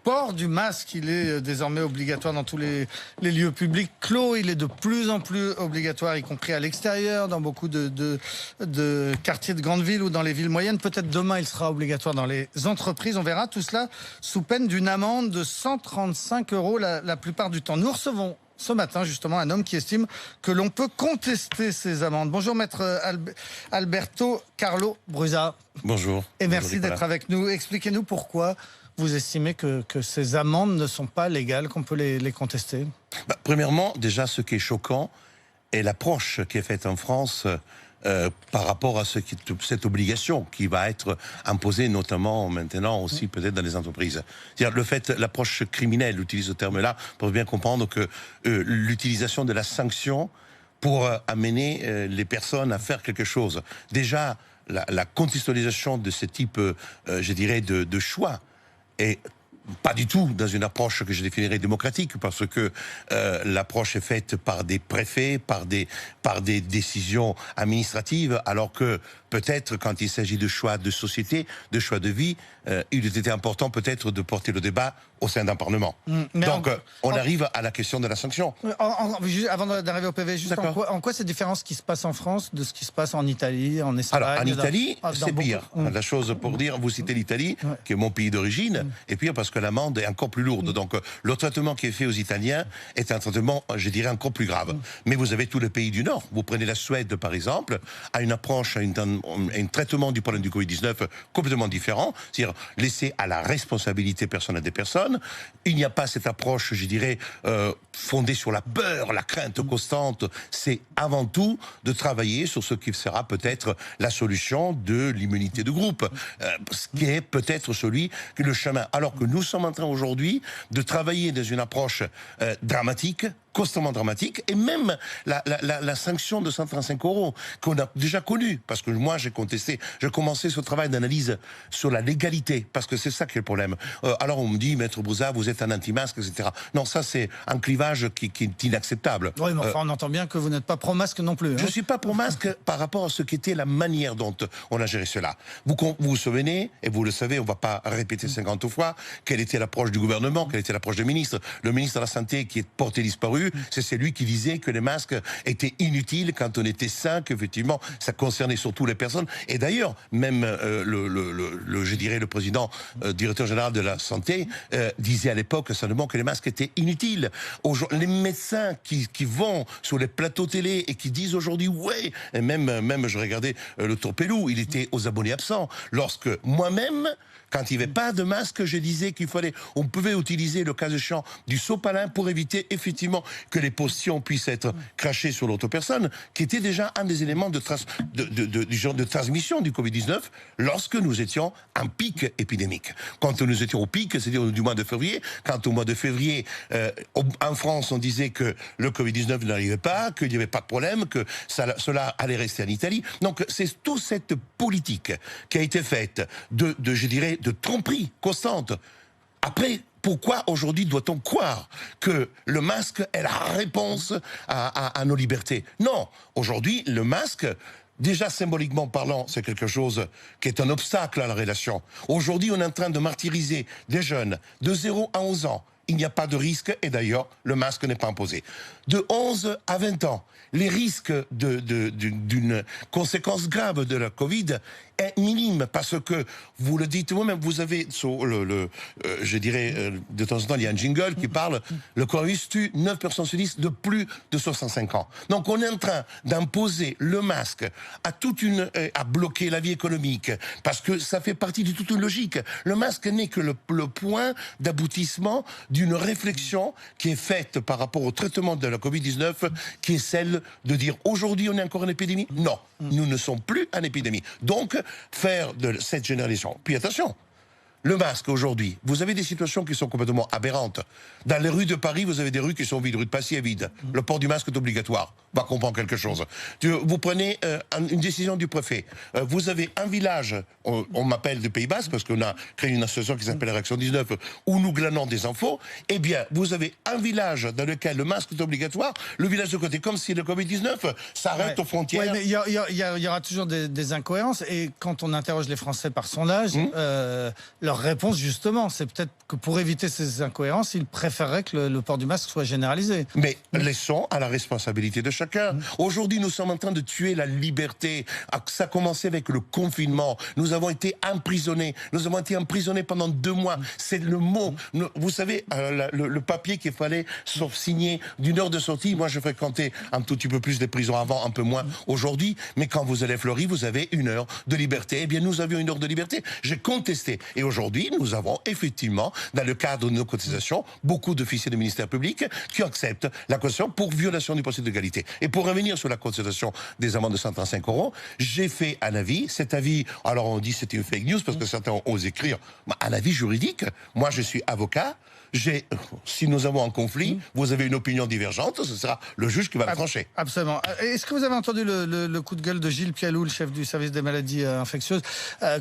port du masque, il est désormais obligatoire dans tous les lieux publics clos. Il est de plus en plus obligatoire, y compris à l'extérieur, dans beaucoup de quartiers de grandes villes ou dans les villes moyennes. Peut-être demain, il sera obligatoire dans les entreprises. On verra tout cela sous peine d'une amende de 135 € la plupart du temps. Nous recevons ce matin, justement, un homme qui estime que l'on peut contester ces amendes. Bonjour, maître Alberto Carlo Brusa. Bonjour. Et merci d'être avec nous. Expliquez-nous pourquoi vous estimez que ces amendes ne sont pas légales, qu'on peut les contester. Premièrement, déjà, ce qui est choquant est l'approche qui est faite en France par rapport à cette obligation qui va être imposée, notamment maintenant aussi peut-être dans les entreprises. C'est-à-dire le fait, l'approche criminelle, utilise ce terme-là, pour bien comprendre que l'utilisation de la sanction pour amener les personnes à faire quelque chose. Déjà, la contextualisation de ce type, je dirais, de choix est pas du tout dans une approche que je définirais démocratique, parce que l'approche est faite par des préfets, par des décisions administratives, alors que peut-être quand il s'agit de choix de société, de choix de vie, il eût été important peut-être de porter le débat au sein d'un Parlement. Donc on arrive à la question de la sanction. Avant d'arriver au PV, juste en quoi c'est différent ce qui se passe en France de ce qui se passe en Italie, en Espagne? Alors en Italie, c'est pire. La chose pour dire, vous citez l'Italie, qui est mon pays d'origine, et puis parce que l'amende est encore plus lourde. Donc le traitement qui est fait aux Italiens est un traitement, je dirais, encore plus grave. Mais vous avez tous les pays du Nord. Vous prenez la Suède, par exemple, à une approche, à un traitement du problème du Covid-19 complètement différent, c'est-à-dire laissé à la responsabilité personnelle des personnes. Il n'y a pas cette approche, je dirais, fondée sur la peur, la crainte constante. C'est avant tout de travailler sur ce qui sera peut-être la solution de l'immunité de groupe, ce qui est peut-être le chemin. Alors que nous sommes en train aujourd'hui de travailler dans une approche dramatique, constamment dramatique, et même la sanction de 135 € qu'on a déjà connue, parce que moi j'ai commencé ce travail d'analyse sur la légalité, parce que c'est ça qui est le problème. Alors on me dit, maître Brusa, vous êtes un anti-masque, etc. Non, ça c'est un clivage qui est inacceptable. Oui, mais enfin on entend bien que vous n'êtes pas pro-masque non plus. Hein. Je ne suis pas pro-masque par rapport à ce qu'était la manière dont on a géré cela. Vous vous souvenez, et vous le savez, on ne va pas répéter 50 fois, quelle était l'approche du gouvernement, quelle était l'approche du ministre. Le ministre de la Santé qui est porté disparu, c'est celui qui disait que les masques étaient inutiles quand on était sain, qu'effectivement ça concernait surtout les personnes. Et d'ailleurs, même je dirais le président directeur général de la santé disait à l'époque seulement que les masques étaient inutiles. Les médecins qui vont sur les plateaux télé et qui disent aujourd'hui ouais, et même je regardais le Torpelou, il était aux abonnés absents. Lorsque moi-même, quand il n'y avait pas de masque, je disais on pouvait utiliser le cas échéant du sopalin pour éviter effectivement que les potions puissent être crachées sur l'autre personne, qui était déjà un des éléments de transmission du Covid-19 lorsque nous étions en pic épidémique. Quand nous étions au pic, c'est-à-dire du mois de février, quand au mois de février, en France, on disait que le Covid-19 n'arrivait pas, qu'il n'y avait pas de problème, que cela allait rester en Italie. Donc c'est toute cette politique qui a été faite je dirais, de tromperie constante. Après, pourquoi aujourd'hui doit-on croire que le masque est la réponse à nos libertés? Non, aujourd'hui, le masque, déjà symboliquement parlant, c'est quelque chose qui est un obstacle à la relation. Aujourd'hui, on est en train de martyriser des jeunes de 0 à 11 ans. Il n'y a pas de risque, et d'ailleurs, le masque n'est pas imposé. De 11 à 20 ans, les risques d'une conséquence grave de la Covid est minime, parce que, vous le dites vous-même, vous avez, sur je dirais, de temps en temps, il y a un jingle qui parle, le coronavirus tue 9 personnes sur 10 de plus de 65 ans. Donc on est en train d'imposer le masque à bloquer la vie économique, parce que ça fait partie de toute une logique. Le masque n'est que le point d'aboutissement d'une réflexion qui est faite par rapport au traitement de la Covid-19, qui est celle de dire aujourd'hui on est encore en épidémie. Non, nous ne sommes plus en épidémie. Donc, faire de cette généralisation. Puis attention, le masque aujourd'hui, vous avez des situations qui sont complètement aberrantes. Dans les rues de Paris, vous avez des rues qui sont vides, rue de Passy est vide. Le port du masque est obligatoire. On va comprendre quelque chose. Vous prenez une décision du préfet. Vous avez un village, on m'appelle du Pays Basque parce qu'on a créé une association qui s'appelle Réaction 19, où nous glanons des infos. Eh bien, vous avez un village dans lequel le masque est obligatoire, le village de côté, comme si le Covid-19 s'arrête aux frontières. Oui, mais il y aura toujours des incohérences. Et quand on interroge les Français par sondage, leur réponse, justement, c'est peut-être que pour éviter ces incohérences, ils préféreraient que le port du masque soit généralisé. Mais laissons à la responsabilité de chacun. Aujourd'hui, nous sommes en train de tuer la liberté. Ça a commencé avec le confinement. Nous avons été emprisonnés. Nous avons été emprisonnés pendant 2 mois. C'est le mot. Vous savez, le papier qu'il fallait signer d'une heure de sortie. Moi, je fréquentais un tout petit peu plus des prisons avant, un peu moins aujourd'hui. Mais quand vous allez à Fleury, vous avez 1 heure de liberté. Eh bien, nous avions 1 heure de liberté. J'ai contesté. Et aujourd'hui, nous avons effectivement, dans le cadre de nos cotisations, beaucoup d'officiers du ministère public qui acceptent la cotisation pour violation du principe d'égalité. Et pour revenir sur la cotisation des amendes de 135 €, j'ai fait un avis. Cet avis, alors on dit c'était une fake news parce que certains osent écrire, un avis juridique. Moi, je suis avocat. Si nous avons un conflit, vous avez une opinion divergente, ce sera le juge qui va la trancher. Absolument. Est-ce que vous avez entendu le coup de gueule de Gilles Pialou, le chef du service des maladies infectieuses,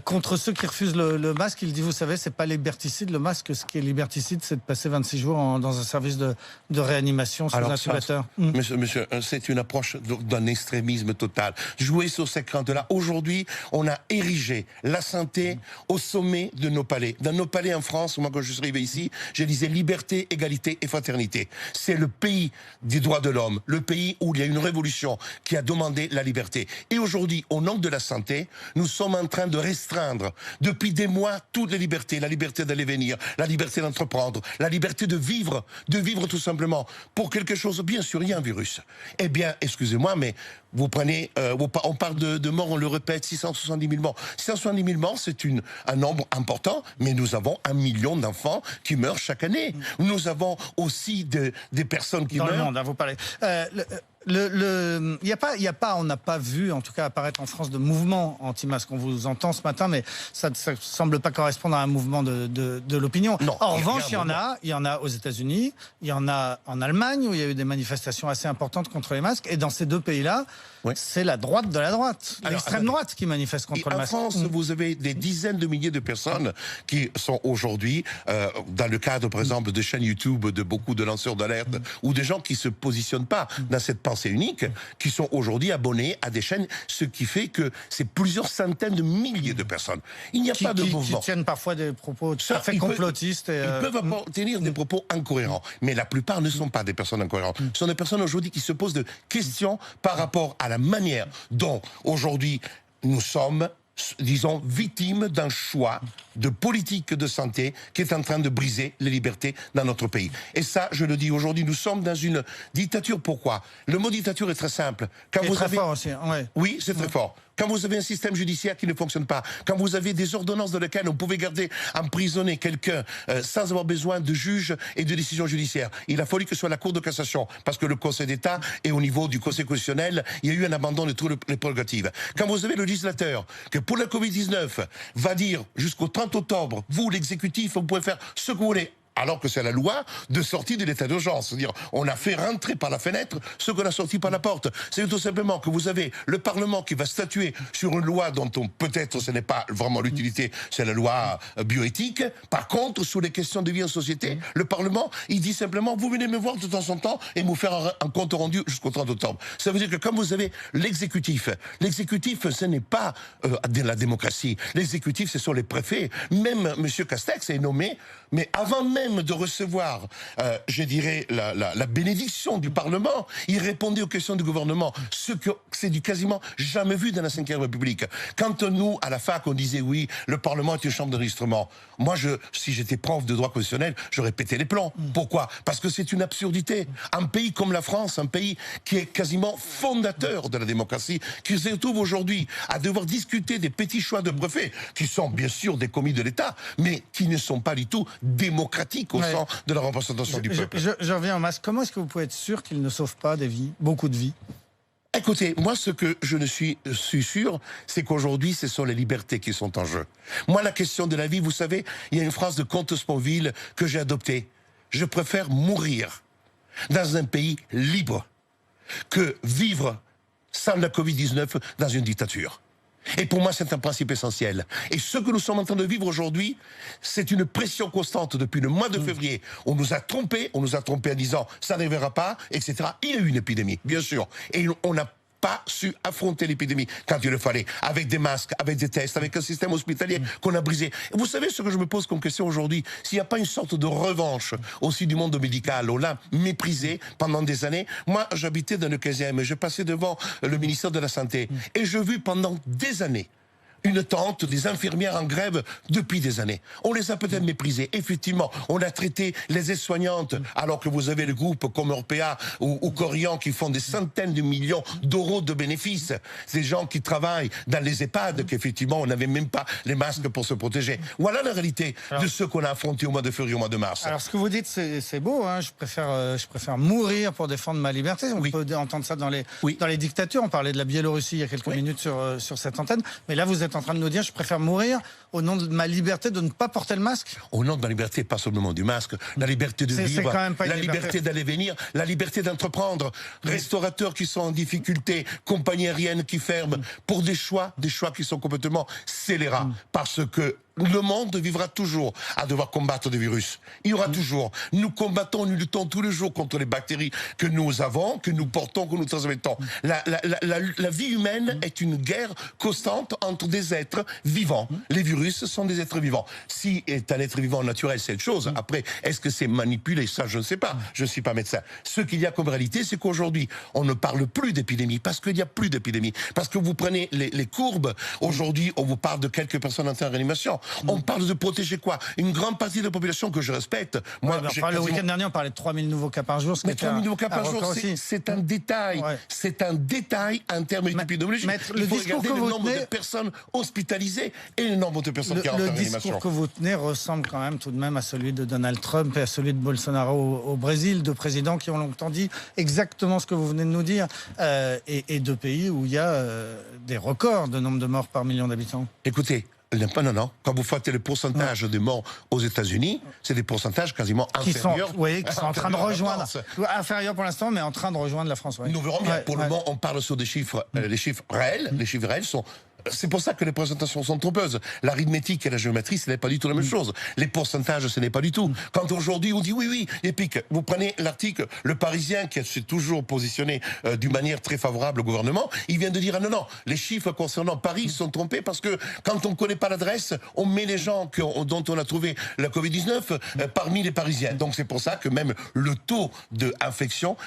contre ceux qui refusent le masque? Il dit, vous savez, c'est pas liberticide le masque, ce qui est liberticide, c'est de passer 26 jours dans un service de réanimation sous incubateur. Monsieur, c'est une approche d'un extrémisme total. Jouer sur ces craintes-là. Aujourd'hui, on a érigé la santé au sommet de nos palais. Dans nos palais en France, moi quand je suis arrivé ici, j'ai dit liberté, égalité et fraternité. C'est le pays des droits de l'homme, le pays où il y a une révolution qui a demandé la liberté. Et aujourd'hui, au nom de la santé, nous sommes en train de restreindre depuis des mois toutes les libertés, la liberté d'aller venir, la liberté d'entreprendre, la liberté de vivre tout simplement pour quelque chose. Bien sûr, il y a un virus. Eh bien, excusez-moi, mais vous prenez, on parle de morts, on le répète, 670 000 morts. 670 000 morts, c'est un nombre important, mais nous avons 1 million d'enfants qui meurent chaque année. Nous avons aussi des personnes qui meurent. Dans le monde, hein, vous parlez. Il y a pas, on n'a pas vu, en tout cas, apparaître en France de mouvement anti-masque. On vous entend ce matin, mais ça ne semble pas correspondre à un mouvement de l'opinion. En revanche, il y en a aux États-Unis, il y en a en Allemagne, où il y a eu des manifestations assez importantes contre les masques. Et dans ces 2 pays-là, c'est la droite de la droite, l'extrême droite qui manifeste contre le masque. En France, vous avez des dizaines de milliers de personnes qui sont aujourd'hui, dans le cadre, par exemple, de chaînes YouTube, de beaucoup de lanceurs d'alerte, ou des gens qui ne se positionnent pas dans cette pensée unique, qui sont aujourd'hui abonnés à des chaînes, ce qui fait que c'est plusieurs centaines de milliers de personnes. Il n'y a pas de mouvement. Qui tiennent parfois des propos tout à fait complotistes. Ils peuvent tenir des propos incohérents, mais la plupart ne sont pas des personnes incohérentes. Ce sont des personnes aujourd'hui qui se posent des questions par rapport à la manière dont aujourd'hui nous sommes, disons, victimes d'un choix de politique de santé qui est en train de briser les libertés dans notre pays. Et ça, je le dis aujourd'hui, nous sommes dans une dictature. Pourquoi? Le mot dictature est très simple. Quand vous avez... fort aussi, Oui, c'est très fort. Quand vous avez un système judiciaire qui ne fonctionne pas, quand vous avez des ordonnances dans lesquelles on pouvait garder emprisonner quelqu'un sans avoir besoin de juge et de décision judiciaire, il a fallu que ce soit la Cour de cassation, parce que le Conseil d'État et au niveau du Conseil constitutionnel, il y a eu un abandon de toutes les prérogatives. Quand vous avez le législateur, que pour la Covid-19, va dire jusqu'au 30 octobre, vous, l'exécutif, vous pouvez faire ce que vous voulez, alors que c'est la loi de sortie de l'état d'urgence. C'est-à-dire, on a fait rentrer par la fenêtre ce qu'on a sorti par la porte. C'est tout simplement que vous avez le Parlement qui va statuer sur une loi dont peut-être ce n'est pas vraiment l'utilité, c'est la loi bioéthique. Par contre, sur les questions de vie en société, le Parlement, il dit simplement, vous venez me voir de temps en temps et me faire un compte rendu jusqu'au 30 octobre. Ça veut dire que quand vous avez l'exécutif, ce n'est pas de la démocratie. L'exécutif, ce sont les préfets. Même M. Castex est nommé, mais avant même de recevoir, je dirais, la bénédiction du Parlement, il répondait aux questions du gouvernement, ce que c'est du quasiment jamais vu dans la Ve République. Quand nous, à la fac, on disait oui, le Parlement est une chambre d'enregistrement, moi, si j'étais prof de droit constitutionnel, j'aurais pété les plombs. Pourquoi? Parce que c'est une absurdité. Un pays comme la France, un pays qui est quasiment fondateur de la démocratie, qui se retrouve aujourd'hui à devoir discuter des petits choix de préfets, qui sont bien sûr des commis de l'État, mais qui ne sont pas du tout démocratiques au sein de la représentation du peuple. Je reviens au masque. Comment est-ce que vous pouvez être sûr qu'il ne sauve pas des vies, beaucoup de vies? Écoutez, moi, ce que je ne suis sûr, c'est qu'aujourd'hui, ce sont les libertés qui sont en jeu. Moi, la question de la vie, vous savez, il y a une phrase de Comte Sponville que j'ai adoptée. Je préfère mourir dans un pays libre que vivre sans la Covid-19 dans une dictature. Et pour moi, c'est un principe essentiel. Et ce que nous sommes en train de vivre aujourd'hui, c'est une pression constante depuis le mois de février. On nous a trompés en disant ça n'arrivera pas, etc. Il y a eu une épidémie, bien sûr. Et on a pas su affronter l'épidémie quand il le fallait, avec des masques, avec des tests, avec un système hospitalier qu'on a brisé. Et vous savez ce que je me pose comme question aujourd'hui? S'il n'y a pas une sorte de revanche aussi du monde médical, on l'a méprisé pendant des années. Moi, j'habitais dans le 15e et je passais devant le ministère de la Santé et je vis pendant des années une tente des infirmières en grève depuis des années. On les a peut-être méprisées. Effectivement, on a traité les aides-soignantes, alors que vous avez le groupe comme Orpea ou Corian qui font des centaines de millions d'euros de bénéfices. Ces gens qui travaillent dans les EHPAD, qu'effectivement, on n'avait même pas les masques pour se protéger. Voilà la réalité de ce qu'on a affronté au mois de février, au mois de mars. Alors, ce que vous dites, c'est beau. Hein. Je préfère mourir pour défendre ma liberté. On peut entendre ça dans les dictatures. On parlait de la Biélorussie il y a quelques minutes sur cette antenne. Mais là, vous êtes en train de nous dire, je préfère mourir au nom de ma liberté de ne pas porter le masque. Au nom de ma liberté, pas seulement du masque, la liberté de vivre, la liberté d'aller venir, la liberté d'entreprendre, restaurateurs qui sont en difficulté, compagnies aériennes qui ferment, pour des choix qui sont complètement scélérats, parce que le monde vivra toujours à devoir combattre des virus. Il y aura toujours. Nous combattons, nous luttons tous les jours contre les bactéries que nous avons, que nous portons, que nous transmettons. La vie humaine est une guerre constante entre des êtres vivants. Les virus sont des êtres vivants. Si est un être vivant naturel, c'est une chose. Après, est-ce que c'est manipulé? Ça, je ne sais pas. Je ne suis pas médecin. Ce qu'il y a comme réalité, c'est qu'aujourd'hui, on ne parle plus d'épidémie parce qu'il n'y a plus d'épidémie. Parce que vous prenez les courbes. Aujourd'hui, on vous parle de quelques personnes en réanimation. On parle de protéger quoi? Une grande partie de la population que je respecte. Moi, le week-end dernier, on parlait de 3000 nouveaux cas par jour. Mais 3000 nouveaux cas par jour, c'est un détail. C'est un détail en termes épidémiologiques. Il faut regarder le nombre de personnes hospitalisées et le nombre de personnes qui rentrent en réanimation. Le discours que vous tenez ressemble quand même tout de même à celui de Donald Trump et à celui de Bolsonaro au Brésil, deux présidents qui ont longtemps dit exactement ce que vous venez de nous dire, et deux pays où il y a des records de nombre de morts par million d'habitants. Écoutez, non. Quand vous faites le pourcentage de morts aux États-Unis, c'est des pourcentages quasiment inférieurs. Qui sont en train de rejoindre. Inférieurs pour l'instant, mais en train de rejoindre la France. Nous verrons bien. Pour le moment, on parle sur des chiffres, les chiffres réels. Les chiffres réels sont. C'est pour ça que les présentations sont trompeuses. L'arithmétique et la géométrie, ce n'est pas du tout la même chose. Les pourcentages, ce n'est pas du tout. Quand aujourd'hui on dit oui, et puis vous prenez l'article, le Parisien qui s'est toujours positionné d'une manière très favorable au gouvernement, il vient de dire non, les chiffres concernant Paris sont trompés parce que quand on ne connaît pas l'adresse, on met les gens dont on a trouvé la Covid-19 parmi les Parisiens. Donc c'est pour ça que même le taux d'infection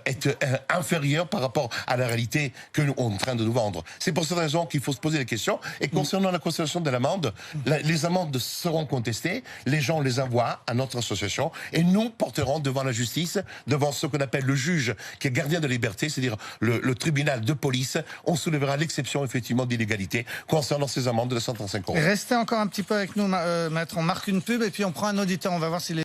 est inférieur par rapport à la réalité que nous sommes en train de nous vendre. C'est pour cette raison qu'il faut se poser les questions. Et concernant la constitution de l'amende, les amendes seront contestées, les gens les envoient à notre association et nous porterons devant la justice, devant ce qu'on appelle le juge qui est gardien de liberté, c'est-à-dire le tribunal de police. On soulèvera l'exception effectivement d'illégalité concernant ces amendes de 135 €. Restez encore un petit peu avec nous, maître. On marque une pub et puis on prend un auditeur. On va voir si